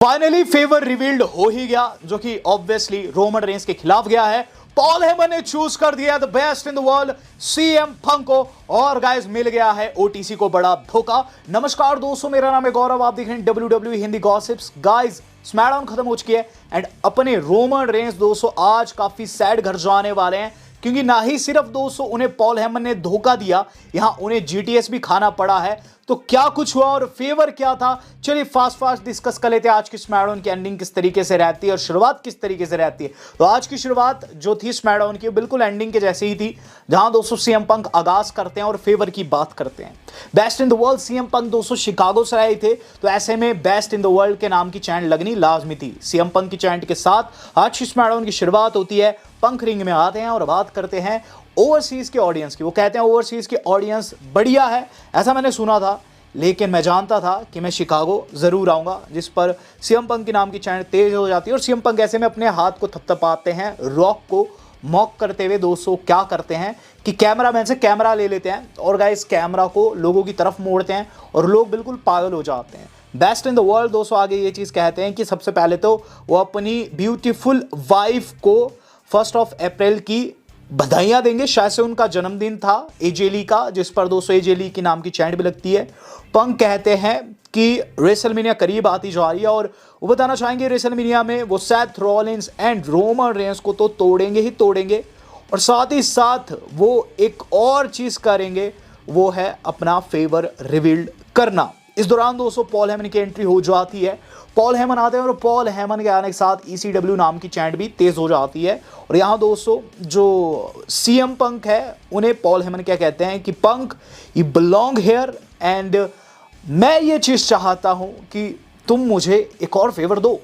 Finally favour revealed हो ही गया, जो कि ऑब्वियसली रोमन रेंस के खिलाफ गया है। पॉल हेमन ने चूज कर दिया the best in the world CM Punk को, और गाइस मिल गया है ओटीसी को बड़ा धोखा। नमस्कार दोस्तों, मेरा नाम है गौरव, आप देख रहे हैं WWE Hindi gossips. Guys SmackDown खत्म हो चुकी है एंड अपने रोमन रेंस दोस्तों आज काफी सैड घर जाने वाले हैं, क्योंकि ना ही सिर्फ दोस्तों उन्हें पॉल हेमन ने धोखा दिया, यहां उन्हें जीटीएस भी खाना पड़ा है। तो क्या कुछ हुआ और फेवर क्या था, चलिए फास्ट डिस्कस कर लेते हैं। आज की स्मैकडाउन की एंडिंग किस तरीके से रहती है और शुरुआत किस तरीके से रहती है। तो आज की शुरुआत जो थी स्मैकडाउन की बिल्कुल एंडिंग के जैसे ही थी, जहां दोस्तों सीएम पंक आगाज करते हैं और फेवर की बात करते हैं। Best in the world CM Punk दोस्तों शिकागो से आए थे, तो ऐसे में बेस्ट इन द वर्ल्ड के नाम की चैंट लगनी लाजमी थी। सीएम पंक की चैंट के साथ आज की स्मैकडाउन की शुरुआत होती है। पंक रिंग में आते हैं और बात करते हैं ओवरसीज के ऑडियंस की। वो कहते हैं ओवरसीज की ऑडियंस बढ़िया है, ऐसा मैंने सुना था, लेकिन मैं जानता था कि मैं शिकागो जरूर आऊंगा। जिस पर सीएम पंक के नाम की चैन तेज हो जाती है और सीएम पंक ऐसे में अपने हाथ को थपथपाते हैं, रॉक को मॉक करते हुए दोस्तों क्या करते हैं कि कैमरामैन से कैमरा ले लेते हैं और गाइस कैमरा को लोगों की तरफ मोड़ते हैं और लोग बिल्कुल पागल हो जाते हैं। बेस्ट इन द वर्ल्ड दोस्तों आगे ये चीज़ कहते हैं कि सबसे पहले तो वो अपनी ब्यूटीफुल वाइफ को 1 अप्रैल की बधाइयां देंगे, शायद से उनका जन्मदिन था एजेली का, जिस पर दोस्तों एजेली की नाम की चैंट भी लगती है। पंक कहते हैं कि रेसलमेनिया करीब आती जा रही है और वो बताना चाहेंगे रेसलमेनिया में वो Seth Rollins and Roman Reigns को तो तोड़ेंगे ही तोड़ेंगे, और साथ ही साथ वो एक और चीज़ करेंगे, वो है अपना फेवर रिवील्ड करना। इस दौरान दोस्तों पॉल हेमन की एंट्री हो जाती है। पॉल हेमन आते हैं और पॉल हेमन के आने के साथ ECW नाम की चैंट भी तेज हो जाती है। और यहाँ दोस्तों जो सीएम पंक है उन्हें पॉल हेमन क्या कहते हैं कि पंक यू बिलोंग हियर एंड मैं ये चीज़ चाहता हूँ कि तुम मुझे एक और फेवर दो।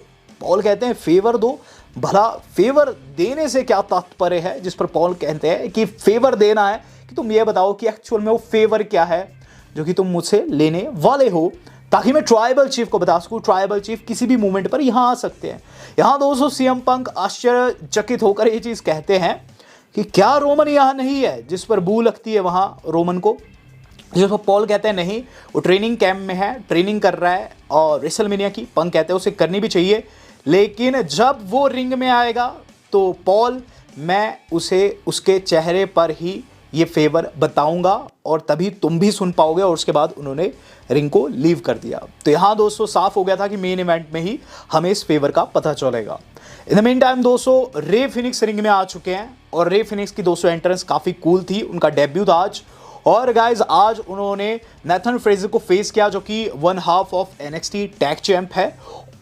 पॉल कहते हैं फेवर दो, भला फेवर देने से क्या तात्पर्य है, जिस पर पॉल कहते हैं कि फेवर देना है कि तुम ये बताओ कि एक्चुअल में वो फेवर क्या है जो कि तुम मुझसे लेने वाले हो, ताकि मैं ट्राइबल चीफ को बता सकूं। ट्राइबल चीफ किसी भी मूवमेंट पर यहां आ सकते हैं। यहां दोस्तों सीएम पंक आश्चर्यचकित होकर ये चीज कहते हैं कि क्या रोमन यहां नहीं है, जिस पर बू लगती है वहां रोमन को। जिस पर पॉल कहते हैं नहीं, वो ट्रेनिंग कैंप में है, ट्रेनिंग कर रहा है और रेसलमेनिया की। पंक कहते हैं उसे करनी भी चाहिए, लेकिन जब वो रिंग में आएगा तो पॉल मैं उसे उसके चेहरे पर ही ये फेवर बताऊंगा और तभी तुम भी सुन पाओगे। और उसके बाद उन्होंने रिंग को लीव कर दिया। तो यहाँ दोस्तों साफ हो गया था कि मेन इवेंट में ही हमें इस फेवर का पता चलेगा। इन द मेन टाइम दोस्तों रे फिनिक्स रिंग में आ चुके हैं और रे फिनिक्स की दोस्तों एंट्रेंस काफ़ी कूल थी, उनका डेब्यू था आज। और गाइज आज उन्होंने नेथन फ्रेजर को फेस किया, जो कि 1/2 ऑफ NXT टैग चैंप है।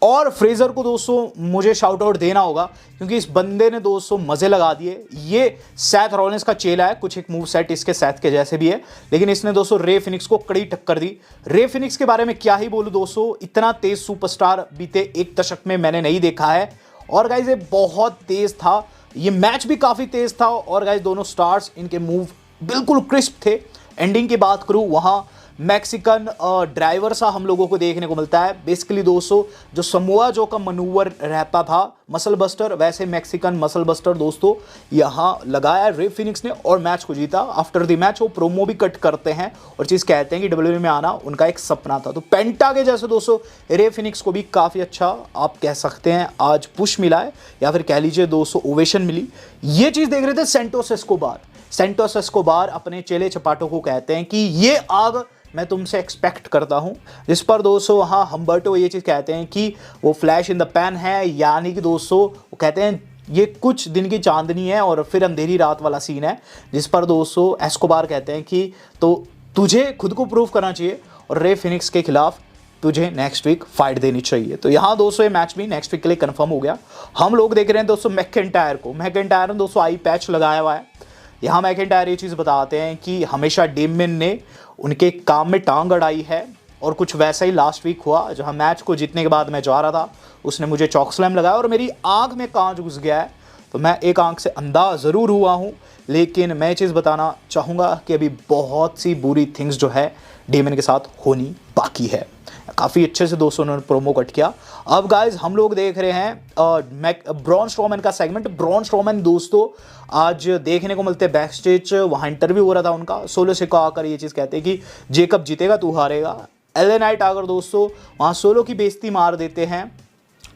और फ्रेजर को दोस्तों मुझे शाउट आउट देना होगा, क्योंकि इस बंदे ने दोस्तों मजे लगा दिए। ये सैथ रॉलिंस का चेला है, कुछ एक मूव सेट इसके सैथ के जैसे भी है, लेकिन इसने दोस्तों रे फिनिक्स को कड़ी टक्कर दी। रे फिनिक्स के बारे में क्या ही बोलूं दोस्तों, इतना तेज सुपरस्टार बीते 1 दशक में मैंने नहीं देखा है। और गाइज ये बहुत तेज था, ये मैच भी काफी तेज था। और गाइज दोनों स्टार्स, इनके मूव बिल्कुल क्रिस्प थे। एंडिंग की बात करूं, वहां मैक्सिकन ड्राइवर सा हम लोगों को देखने को मिलता है। बेसिकली दोस्तों जो समोआ जो का मनूवर रहता था मसल बस्टर, वैसे मैक्सिकन मसल बस्टर दोस्तों यहाँ लगाया रे फिनिक्स ने और मैच को जीता। आफ्टर द मैच वो प्रोमो भी कट करते हैं और चीज़ कहते हैं कि WWE में आना उनका एक सपना था। तो पेंटा के जैसे दोस्तों रे फिनिक्स को भी काफ़ी अच्छा आप कह सकते हैं आज पुश मिला है, या फिर कह लीजिए दोस्तों ओवेशन मिली। ये चीज़ देख रहे थे सेंटोस एस्कोबार। सेंटोस एस्कोबार अपने चेले चपाटों को कहते हैं कि ये आग मैं तुमसे एक्सपेक्ट करता हूं, जिस पर दोस्तों वहाँ हम्बर्टो ये चीज़ कहते हैं कि वो फ्लैश इन द पैन है, यानी कि दोस्तों वो कहते हैं ये कुछ दिन की चांदनी है और फिर अंधेरी रात वाला सीन है। जिस पर दोस्तों एस्कोबार कहते हैं कि तो तुझे खुद को प्रूव करना चाहिए और रे फिनिक्स के खिलाफ तुझे नेक्स्ट वीक फाइट देनी चाहिए। तो यहाँ दोस्तों ये मैच भी नेक्स्ट वीक के लिए कंफर्म हो गया। हम लोग देख रहे हैं दोस्तों मैकइंटायर को। मैकइंटायर ने दोस्तों आई पैच लगाया हुआ है। यहाँ मैकइंटायर ये चीज़ बताते हैं कि हमेशा डेमियन ने उनके काम में टांग अड़ाई है, और कुछ वैसा ही लास्ट वीक हुआ, जहाँ मैच को जीतने के बाद मैं जा रहा था, उसने मुझे चॉक स्लैम लगाया और मेरी आँख में कांच घुस गया है। तो मैं एक आंख से अंधा ज़रूर हुआ हूँ, लेकिन मैं चीज़ बताना चाहूँगा कि अभी बहुत सी बुरी थिंग्स जो है डेमियन के साथ होनी बाकी है। काफ़ी अच्छे से दोस्तों उन्होंने प्रोमो कट किया। अब गाइज हम लोग देख रहे हैं ब्रॉन स्ट्रोमैन का सेगमेंट। ब्रॉन स्ट्रोमैन दोस्तों आज देखने को मिलते हैं बैक स्टेज, वहाँ इंटरव्यू हो रहा था उनका। सोलो से आकर ये चीज़ कहते हैं कि जेकब जीतेगा तू हारेगा। LA नाइट आकर दोस्तों वहाँ सोलो की बेइज्जती मार देते हैं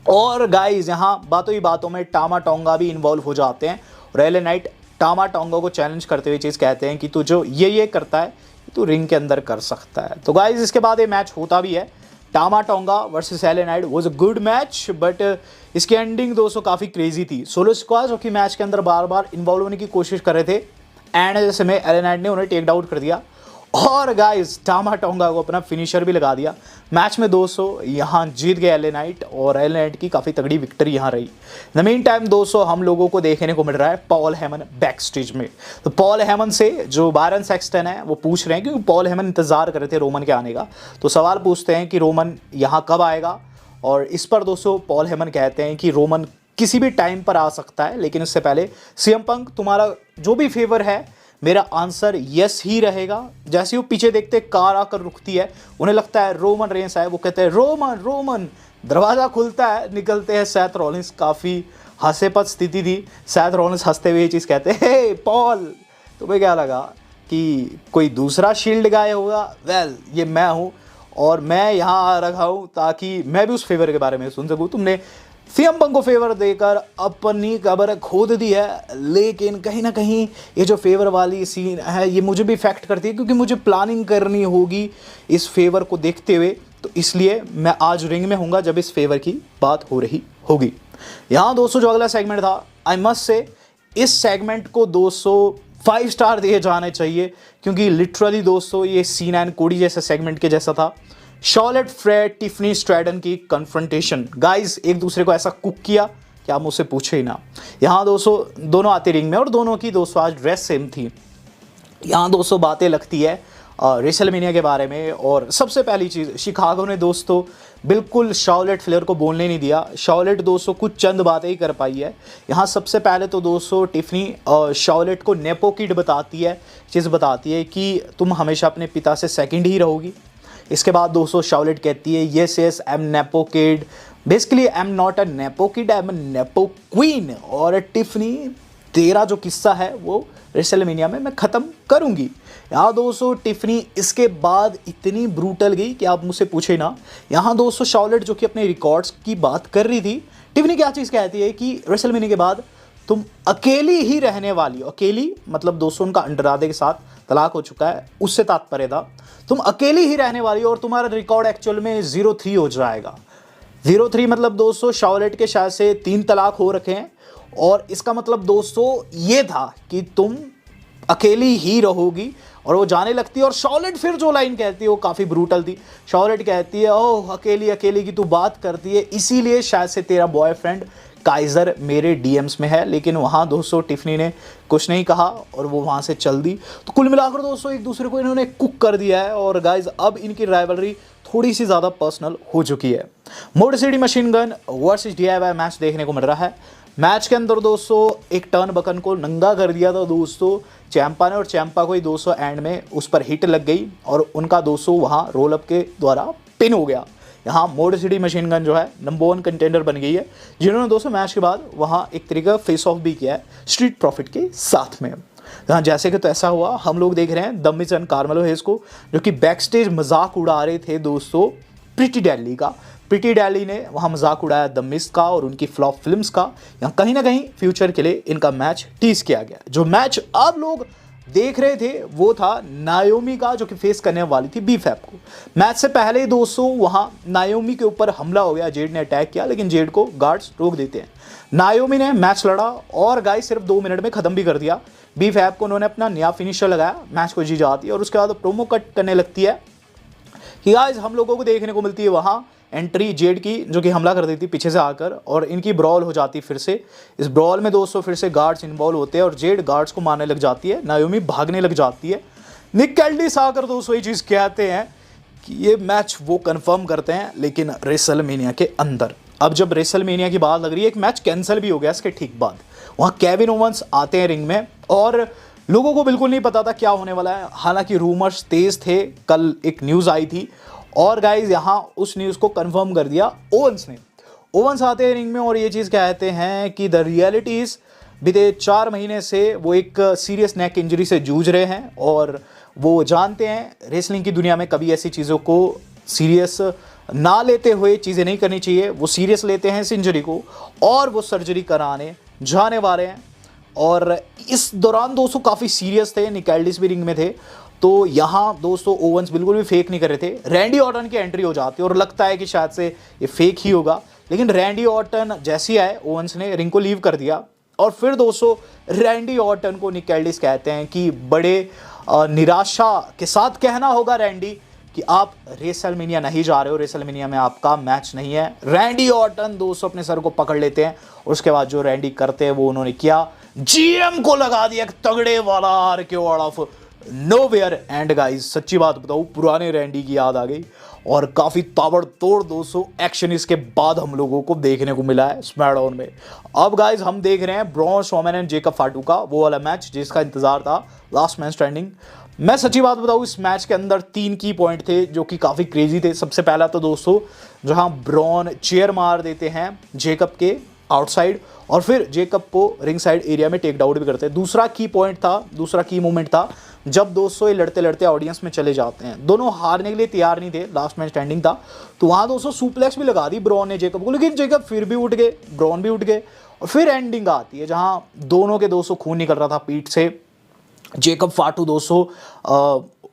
और गाइज यहाँ बातों ही बातों में टामा टोंगा भी इन्वॉल्व हो जाते हैं। और एलए नाइट टामा टोंगा को चैलेंज करते हुए चीज़ कहते हैं कि तू जो ये करता है तू रिंग के अंदर कर सकता है। तो गाइज इसके बाद ये मैच होता भी है, Tama Tonga versus LA Knight was a good match, but इसकी एंडिंग दोस्तों काफ़ी क्रेजी थी। सोलो स्क्वाड जो कि मैच के अंदर बार बार इन्वॉल्व होने की कोशिश कर रहे थे, एंड जैसे में एलए नाइट ने उन्हें टेक डाउन कर दिया और गाइस टामा टोंगा को अपना फिनिशर भी लगा दिया। मैच में दोस्तों यहाँ जीत गए एलए नाइट और एलए नाइट की काफ़ी तगड़ी विक्ट्री यहाँ रही। द मेन टाइम दोस्तों हम लोगों को देखने को मिल रहा है पॉल हेमन बैक स्टेज में। तो पॉल हेमन से जो बायरन सेक्सटन है वो पूछ रहे हैं, क्योंकि पॉल हेमन इंतजार कर रहे थे रोमन के आने का, तो सवाल पूछते हैं कि रोमन यहाँ कब आएगा। और इस पर दोस्तों पॉल हेमन कहते हैं कि रोमन किसी भी टाइम पर आ सकता है, लेकिन उससे पहले सीएम पंक तुम्हारा जो भी फेवर है मेरा आंसर यस ही रहेगा। जैसे वो पीछे देखते कार आकर रुकती है, उन्हें लगता है रोमन रेंस आए, वो कहते हैं रोमन रोमन, दरवाज़ा खुलता है, निकलते हैं सेथ रॉलिंस। काफ़ी हास्यपद स्थिति थी। सेथ रॉलिंस हंसते हुए ये चीज़ कहते हैं, हे पॉल तुम्हें क्या लगा कि कोई दूसरा शील्ड गाय होगा? वेल ये मैं हूँ और मैं यहाँ आ रखा हूँ ताकि मैं भी उस फेवर के बारे में सुन सकूँ। तुमने सीएम पंक को फेवर देकर अपनी कब्र खोद दी है, लेकिन कहीं ना कहीं ये जो फेवर वाली सीन है ये मुझे भी इफेक्ट करती है, क्योंकि मुझे प्लानिंग करनी होगी इस फेवर को देखते हुए। तो इसलिए मैं आज रिंग में हूँगा जब इस फेवर की बात हो रही होगी। यहाँ दोस्तों जो अगला सेगमेंट था, आई मस्ट से इस सेगमेंट को 205 स्टार दिए जाने चाहिए, क्योंकि लिटरली दोस्तों ये सीन एंड कोडी जैसे सेगमेंट के जैसा था। शॉलेट फ्रेड टिफनी स्ट्रैडन की कन्फ्रंटेशन, गाइस एक दूसरे को ऐसा कुक किया कि आप मुझसे पूछे ही ना। यहाँ दोस्तों दोनों आते रिंग में और दोनों की दोस्तों आज ड्रेस सेम थी। यहाँ दोस्तों बातें लगती है रेसलमेनिया के बारे में। और सबसे पहली चीज़, शिकागो ने दोस्तों बिल्कुल शॉलेट फ्लेयर को बोलने नहीं दिया। शॉलेट दोस्तों कुछ चंद बातें ही कर पाई है। यहाँ सबसे पहले तो दोस्तों टिफनी शॉलेट को नेपो किड बताती है, चीज़ बताती है कि तुम हमेशा अपने पिता से सेकंड ही रहोगी। इसके बाद दोस्तों शॉलेट कहती है yes yes I am nepo kid, basically I am not a nepo kid, I am a nepo queen. और टिफनी तेरा जो किस्सा है वो रेसलमेनिया में मैं ख़त्म करूँगी। यहाँ दोस्तों टिफनी इसके बाद इतनी ब्रूटल गई कि आप मुझसे पूछे ना। यहाँ दोस्तों शॉलेट जो कि अपने रिकॉर्ड्स की बात कर रही थी, टिफनी क्या चीज़ कहती है कि रेसलमेनिया के बाद तुम अकेली ही रहने वाली हो। अकेली मतलब दोस्तों उनका अंडरादे के साथ तलाक हो चुका है, उससे तात्पर्य था तुम अकेली ही रहने वाली हो और तुम्हारा रिकॉर्ड एक्चुअल में 0-3 हो जाएगा। 0-3 मतलब दोस्तों शॉलेट के शायद से 3 तलाक हो रखे हैं, और इसका मतलब दोस्तों ये था कि तुम अकेली ही रहोगी। और वो जाने लगती है और शॉलेट फिर जो लाइन कहती है वो काफ़ी ब्रूटल थी। शॉलेट कहती है ओह अकेली अकेली की तू बात करती है, इसीलिए शायद से तेरा बॉयफ्रेंड काइज़र मेरे डीएम्स में है। लेकिन वहाँ दोस्तों टिफनी ने कुछ नहीं कहा और वो वहाँ से चल दी। तो कुल मिलाकर दोस्तों एक दूसरे को इन्होंने कुक कर दिया है और गाइज अब इनकी राइवलरी थोड़ी सी ज़्यादा पर्सनल हो चुकी है। Motor city machine gun versus DIY match देखने को मिल रहा है। मैच के अंदर दोस्तों एक टर्न बकन को नंगा कर दिया था दोस्तों चैंपा ने, और चैंपा को ही दोस्तों एंड में उस पर हिट लग गई और उनका दोस्तों वहाँ रोल अप के द्वारा पिन हो गया। यहाँ मोटर सिटी मशीन गन जो है नंबर 1 कंटेंडर बन गई है, जिन्होंने दोस्तों मैच के बाद वहाँ एक तरीके का फेस ऑफ भी किया है स्ट्रीट प्रॉफिट के साथ में। हाँ जैसे कि तो ऐसा हुआ, हम लोग देख रहे हैं द मिज एंड कार्मेलो हेज को जो कि बैक स्टेज मजाक उड़ा रहे थे दोस्तों प्रीटी डैली का। प्रीटी डैली ने वहाँ मजाक उड़ाया द मिज का और उनकी फ्लॉप फिल्म्स का। यहाँ कहीं ना कहीं फ्यूचर के लिए इनका मैच टीज किया गया। जो मैच आप लोग देख रहे थे वो था नायोमी का, जो कि फेस करने वाली थी बीफैप को। मैच से पहले दोस्तों वहाँ नायोमी के ऊपर हमला हो गया, जेड ने अटैक किया, लेकिन जेड को गार्ड्स रोक देते हैं। नायोमी ने मैच लड़ा और गाइस सिर्फ 2 मिनट में ख़त्म भी कर दिया। बीफैप को उन्होंने अपना नया फिनिशर लगाया, मैच को जी जाती है और उसके बाद प्रोमो कट करने लगती है कि गाइस हम लोगों को देखने को मिलती है वहाँ एंट्री जेड की, जो कि हमला कर देती पीछे से आकर और इनकी ब्रॉल हो जाती फिर से। इस ब्रॉल में दोस्तों फिर से गार्ड्स इन्वॉल्व होते हैं और जेड गार्ड्स को मारने लग जाती है, नायोमी भागने लग जाती है। निक कैल्डिस आकर दोस्तों ये चीज़ कहते हैं कि ये मैच वो कंफर्म करते हैं, लेकिन रेसलमेनिया के अंदर। अब जब रेसलमेनिया की बात लग रही है, एक मैच कैंसिल भी हो गया इसके ठीक बाद। वहाँ केविन ओवंस आते हैं रिंग में और लोगों को बिल्कुल नहीं पता था क्या होने वाला है, हालांकि रूमर्स तेज थे। कल एक न्यूज़ आई थी और गाइज यहाँ उस न्यूज़ को कंफर्म कर दिया ओवंस ने। ओवंस आते हैं रिंग में और ये चीज़ कहते हैं कि द रियलिटी इज बीते 4 महीने से वो एक सीरियस नेक इंजरी से जूझ रहे हैं और वो जानते हैं रेसलिंग की दुनिया में कभी ऐसी चीज़ों को सीरियस ना लेते हुए चीज़ें नहीं करनी चाहिए। वो सीरियस लेते हैं इस इंजरी को और वो सर्जरी कराने जाने वाले हैं। और इस दौरान दोस्तों काफ़ी सीरियस थे, निकाल्डिस भी रिंग में थे। तो यहाँ दोस्तों ओवंस बिल्कुल भी फेक नहीं कर रहे थे। रैंडी ऑर्टन की एंट्री हो जाती है और लगता है कि शायद से ये फेक ही होगा, लेकिन रैंडी ऑर्टन जैसे ही आए ओवंस ने रिंग को लीव कर दिया। और फिर दोस्तों रैंडी ऑर्टन को निकाल्डिस कहते हैं कि बड़े निराशा के साथ कहना होगा रैंडी कि आप रेसलमेनिया नहीं जा रहे हो, रेसलमेनिया में आपका मैच नहीं है। रैंडी ऑर्टन दोस्तों अपने सर को पकड़ लेते हैं और उसके बाद जो रैंडी करते हैं वो उन्होंने किया, जीएम को लगा दिया तगड़े वाला RKO out of nowhere. And guys सच्ची बात बताऊं, पुराने रैंडी की याद आ गई और काफ़ी ताबड़तोड़ दोस्तों एक्शन इसके बाद हम लोगों को देखने को मिला है स्मैकडाउन में। अब गाइस हम देख रहे हैं ब्रॉन स्ट्रोमैन एंड जेकब फाटू का वो वाला मैच जिसका इंतजार था, लास्ट मैन स्टैंडिंग। मैं सच्ची बात बताऊं, इस मैच के अंदर 3 की पॉइंट थे जो कि काफ़ी क्रेजी थे। सबसे पहला तो दोस्तों जहां ब्रॉन चेयर मार देते हैं जेकब के आउटसाइड और फिर जेकब को रिंग साइड एरिया में टेक डाउन भी करते हैं। दूसरा की पॉइंट था, दूसरा की मोमेंट था जब दोस्तों ये लड़ते लड़ते ऑडियंस में चले जाते हैं। दोनों हारने के लिए तैयार नहीं थे, लास्ट मैच स्टैंडिंग था। तो वहाँ दोस्तों सुप्लेक्स भी लगा दी ब्रॉन ने जेकब को, लेकिन जेकब फिर भी उठ गए, ब्रॉन भी उठ गए। और फिर एंडिंग आती है जहाँ दोनों के दोस्तों खून निकल रहा था पीठ से। जेकब फाटू दोस्तों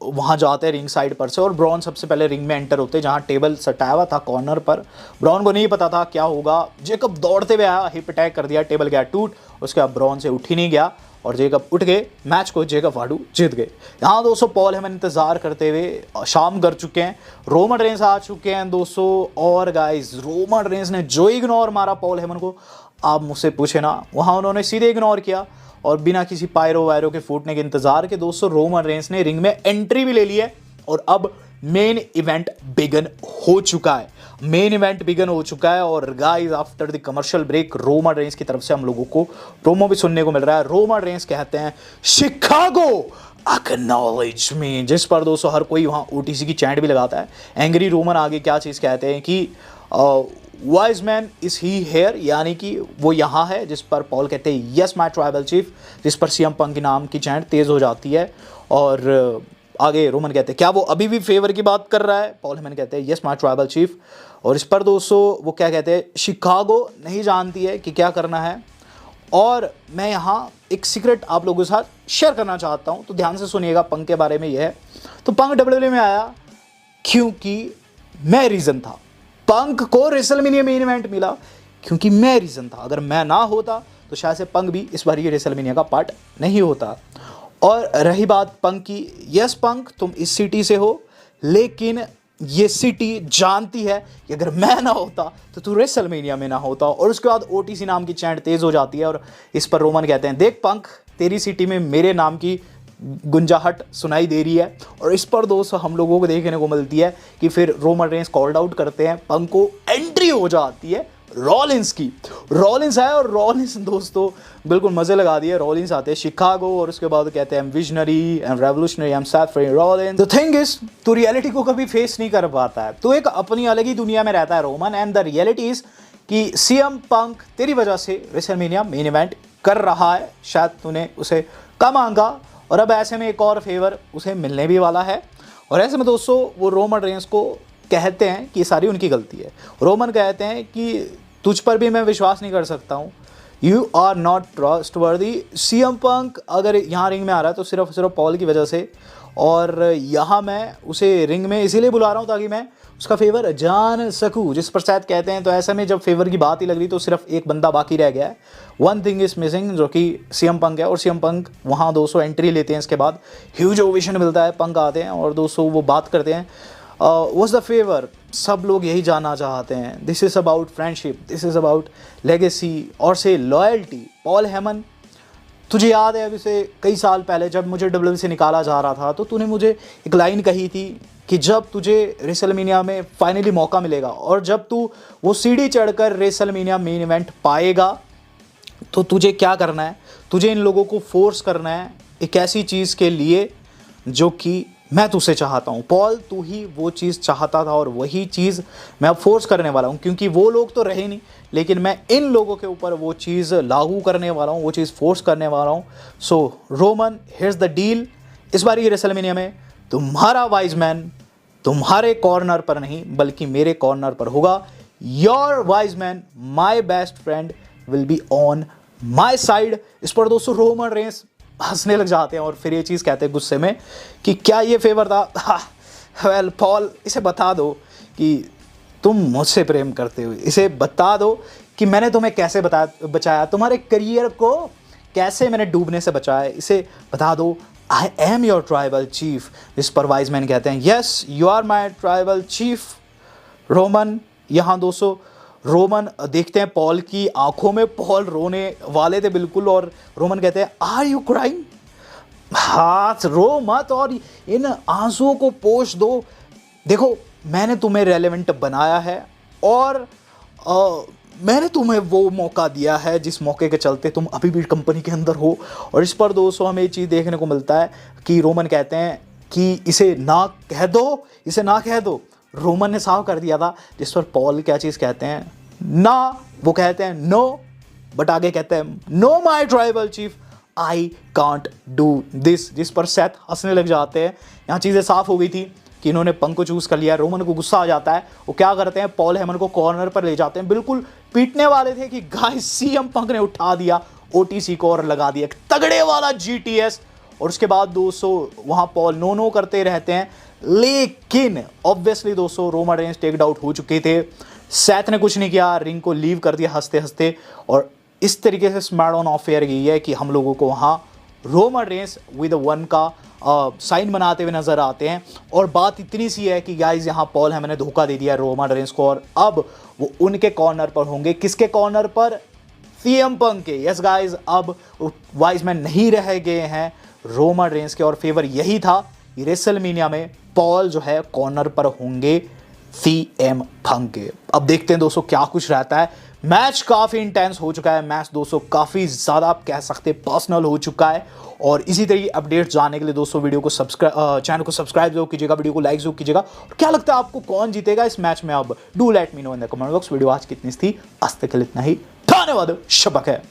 वहाँ जाते हैं रिंग साइड पर से और ब्रॉन सबसे पहले रिंग में एंटर होते हैं जहाँ टेबल सटाया हुआ था कॉर्नर पर। ब्रॉन को नहीं पता था क्या होगा, जेकब दौड़ते हुए आया, हिप अटैक कर दिया, टेबल गया टूट। उसके बाद ब्रॉन से उठ ही नहीं गया और जेकब उठ गए, मैच को जेकब फाटू जीत गए। यहाँ दोस्तों पॉल हेमन इंतजार करते हुए शाम कर चुके हैं, रोमन रेंस आ चुके हैं दोस्तों। और गाइस रोमन रेंस ने जो इग्नोर मारा पॉल हेमन को, आप मुझसे पूछे ना, वहाँ उन्होंने सीधे इग्नोर किया और बिना किसी पायरो वायरो के फूटने के इंतजार के दोस्तों रोमन रेंस ने रिंग में एंट्री भी ले ली है। और अब मेन इवेंट बिगन हो चुका है, मेन इवेंट बिगन हो चुका है। और guys after the commercial break Roman Reigns की तरफ से हम लोगों को प्रोमो भी सुनने को मिल रहा है। रोमन रेंस कहते हैं शिकागो एक्नॉलेज मी, जिस पर दोस्तों हर कोई वहाँ ओटीसी की चैंट भी लगाता है। एंग्री रोमन आगे क्या चीज़ कहते हैं कि wise man is he here, यानी कि वो यहाँ है, जिस पर पॉल कहते हैं यस माय ट्राइबल चीफ, जिस पर सीएम पंक के नाम की चैंट तेज़ हो जाती है। और आगे रोमन कहते हैं क्या वो अभी भी फेवर की बात कर रहा है, पॉल हेमन कहते हैं यस माय ट्राइबल चीफ। और इस पर दोस्तों वो क्या कहते हैं, शिकागो नहीं जानती है कि क्या करना है। और मैं यहाँ एक सीक्रेट आप लोगों के साथ शेयर करना चाहता हूँ, तो ध्यान से सुनिएगा। पंक के बारे में यह है, तो पंक डब्ल्यूडब्ल्यूई में आया क्योंकि मैं रीज़न था। पंक को रेसलमेनिया मेन इवेंट मिला क्योंकि मैं रीज़न था। अगर मैं ना होता तो शायद से पंक भी इस बार ये रेसलमेनिया का पार्ट नहीं होता। और रही बात पंक की, यस पंक तुम इस सिटी से हो, लेकिन ये सिटी जानती है कि अगर मैं ना होता तो तू रेसलमेनिया में ना होता। और उसके बाद ओटीसी नाम की चैंट तेज़ हो जाती है और इस पर रोमन कहते हैं देख पंक, तेरी सिटी में मेरे नाम की गुंजाहट सुनाई दे रही है। और इस पर दोस्तों हम लोगों को देखने को मिलती है कि फिर रोमन रेंस कॉल्ड आउट करते हैं, पंक को एंट्री हो जाती है रॉलिंस की। रॉलिंस आए और रॉलिंस दोस्तों बिल्कुल मजे लगा दिए। रॉलिंस आते हैं शिकागो और उसके बाद कहते हैं visionary and revolutionary, I am Seth free Rollins. The thing is तू रियलिटी को कभी फेस नहीं कर पाता है, तो एक अपनी अलग ही दुनिया में रहता है Roman. And the reality is कि सीएम पंक तेरी वजह से रेसलमेनिया मेन इवेंट कर रहा है, शायद तूने उसे कम मांगा और अब ऐसे में एक और फेवर उसे मिलने भी वाला है। और ऐसे में दोस्तों वो रोमन रेंस को कहते हैं कि सारी उनकी गलती है। रोमन कहते हैं कि तुझ पर भी मैं विश्वास नहीं कर सकता हूँ, you are not trustworthy. CM Punk अगर यहाँ रिंग में आ रहा है तो सिर्फ पॉल की वजह से, और यहाँ मैं उसे रिंग में इसीलिए बुला रहा हूँ ताकि मैं उसका फेवर जान सकूँ, जिस पर शायद कहते हैं। तो ऐसे में जब फेवर की बात ही लग रही तो सिर्फ एक बंदा बाकी रह गया है, वन थिंग इज मिसिंग, जो कि सीएम पंक है। और सीएम पंक वहाँ दोस्तों एंट्री लेते हैं, इसके बाद ह्यूज ओवेशन मिलता है, पंक आते हैं और दोस्तों वो बात करते हैं व्हाट्स द फेवर। सब लोग यही जानना चाहते हैं, this is about friendship, this is about legacy और से लॉयल्टी। पॉल हेमन तुझे याद है अभी से कई साल पहले जब मुझे डब्ल्यूडब्ल्यूई से निकाला जा रहा था, तो तूने मुझे एक लाइन कही थी कि जब तुझे रेसलमेनिया में फाइनली मौका मिलेगा और जब तू वो सीढ़ी चढ़कर रेसलमेनिया मेन इवेंट पाएगा तो तुझे क्या करना है, तुझे इन लोगों को फोर्स करना है एक ऐसी चीज़ के लिए जो कि मैं तुझसे चाहता हूँ। पॉल तू ही वो चीज़ चाहता था और वही चीज़ मैं अब फोर्स करने वाला हूँ, क्योंकि वो लोग तो रहे नहीं, लेकिन मैं इन लोगों के ऊपर वो चीज़ लागू करने वाला हूँ, वो चीज़ फोर्स करने वाला हूँ। सो रोमन हियर्स द डील, इस बार ये रेसलमेनिया में तुम्हारा वाइज मैन तुम्हारे कॉर्नर पर नहीं बल्कि मेरे कॉर्नर पर होगा। Your wise man, my best friend will be on my side. इस पर दोस्तों रोमन रेंस हंसने लग जाते हैं और फिर ये चीज़ कहते हैं गुस्से में कि क्या ये फेवर था? वेल पॉल, इसे बता दो कि तुम मुझसे प्रेम करते हो, इसे बता दो कि मैंने तुम्हें कैसे बचाया, तुम्हारे करियर को कैसे मैंने डूबने से बचाया, इसे बता दो। I am your tribal chief. इस पर वाइज मैन कहते हैं yes you are my tribal chief Roman. यहाँ दोस्तों रोमन देखते हैं पॉल की आंखों में, पॉल रोने वाले थे बिल्कुल, और रोमन कहते हैं आर यू क्राइंग? हाथ रो मत और इन आंसुओं को पोंछ दो। देखो मैंने तुम्हें रेलेवेंट बनाया है और मैंने तुम्हें वो मौका दिया है जिस मौके के चलते तुम अभी भी कंपनी के अंदर हो। और इस पर दोस्तों हमें ये चीज़ देखने को मिलता है कि रोमन कहते हैं कि इसे ना कह दो, इसे ना कह दो। रोमन ने साफ कर दिया था, जिस पर पॉल क्या चीज़ कहते हैं ना, वो कहते हैं नो, बट आगे कहते हैं know my tribal chief I can't do this. जिस पर सेथ हंसने लग जाते हैं। यहाँ चीज़ें साफ हो गई थी कि इन्होंने पंक को चूज़ कर लिया। रोमन को गुस्सा आ जाता है, वो क्या करते हैं पॉल हेमन को कॉर्नर पर ले जाते हैं, बिल्कुल पीटने वाले थे कि गाइस सीएम पंक ने उठा दिया ओटीसी को और लगा दिया एक तगड़े वाला जीटीएस। और उसके बाद दोस्तों वहाँ पॉल नो करते रहते हैं, लेकिन ऑब्वियसली दोस्तों रोमन रेंस टेक आउट हो चुके थे। सेथ ने कुछ नहीं किया, रिंग को लीव कर दिया हंसते हंसते। और इस तरीके से स्मैकडाउन ऑफ एयर गई है कि हम लोगों को वहाँ रोमन रेंस विद 1 का साइन बनाते हुए नजर आते हैं। और बात इतनी सी है कि गाइज यहाँ पॉल हेमन ने धोखा दे दिया रोमन रेंस को, और अब वो उनके कॉर्नर पर होंगे। किसके कॉर्नर पर? सीएम पंक के। यस गाइज, अब वाइज मैन नहीं रह गए हैं रोमन रेंस के, और फेवर यही था कि रेसलमेनिया में पॉल जो है कॉर्नर पर होंगे सीएम पंक के। अब देखते हैं दोस्तों क्या कुछ रहता है। मैच काफ़ी इंटेंस हो चुका है, मैच दोस्तों काफ़ी ज़्यादा आप कह सकते हैं पर्सनल हो चुका है। और इसी तरीके अपडेट जानने के लिए दोस्तों वीडियो को चैनल को सब्सक्राइब जरूर कीजिएगा, वीडियो को लाइक जरूर कीजिएगा। और क्या लगता है आपको कौन जीतेगा इस मैच में? अब do let me know in the comment box. Video आज कितनी थी? आज तक के लिए इतना ही। धन्यवाद, शब्बा खैर।